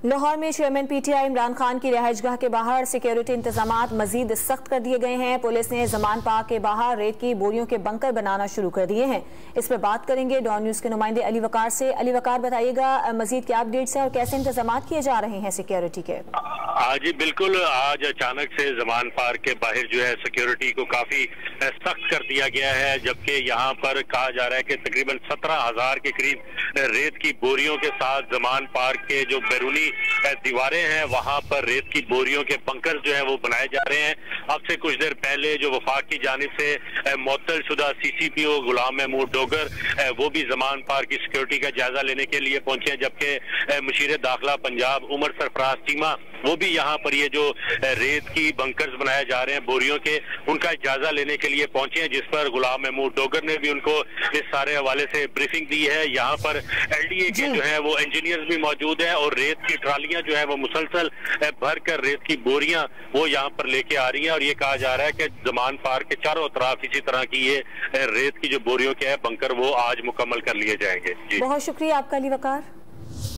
लाहौर में chairman PTI Imran Khan की रिहाइशगाह के बाहर सिक्योरिटी इंतजामात मजीद सख्त कर दिए गए हैं। पुलिस ने जमान पार्क के बाहर रेत की बोरियों के बंकर बनाना शुरू कर दिए हैं। इस पर बात करेंगे डॉन न्यूज के नुमाइंदे अली वकार से। अली वकार, बताइएगा मजीद क्या अपडेट्स हैं और कैसे इंतजाम किए जा रहे हैं सिक्योरिटी के? जी बिल्कुल, आज अचानक से जमान पार्क के बाहर जो है सिक्योरिटी को काफी सख्त कर दिया गया है, जबकि यहाँ पर कहा जा रहा है कि तकरीबन 17,000 के करीब रेत की बोरियों के साथ जमान पार्क के जो बैरूनी दीवारें हैं वहां पर रेत की बोरियों के बंकर जो है वो बनाए जा रहे हैं। अब से कुछ देर पहले जो वफाक की जानिब से मुअत्तल शुदा CCPO गुलाम महमूद डोगर वो भी जमान पार्क की सिक्योरिटी का जायजा लेने के लिए पहुंचे हैं, जबकि मुशीर दाखिला पंजाब उमर सरफराज चीमा वो भी यहाँ पर ये जो रेत की बंकर्स बनाए जा रहे हैं बोरियों के, उनका जायजा लेने के लिए पहुंचे हैं, जिस पर गुलाम महमूद डोगर ने भी उनको इस सारे हवाले से ब्रीफिंग दी है। यहाँ पर LDA के जो है वो इंजीनियर्स भी मौजूद हैं और रेत की ट्रालियां जो है वो मुसलसल भर कर रेत की बोरियां वो यहाँ पर लेके आ रही हैं। और ये कहा जा रहा है कि जमान पार्क के चारों तरफ इसी तरह की ये रेत की जो बोरियों के है बंकर वो आज मुकम्मल कर लिए जाएंगे। बहुत शुक्रिया आपका अली वकार।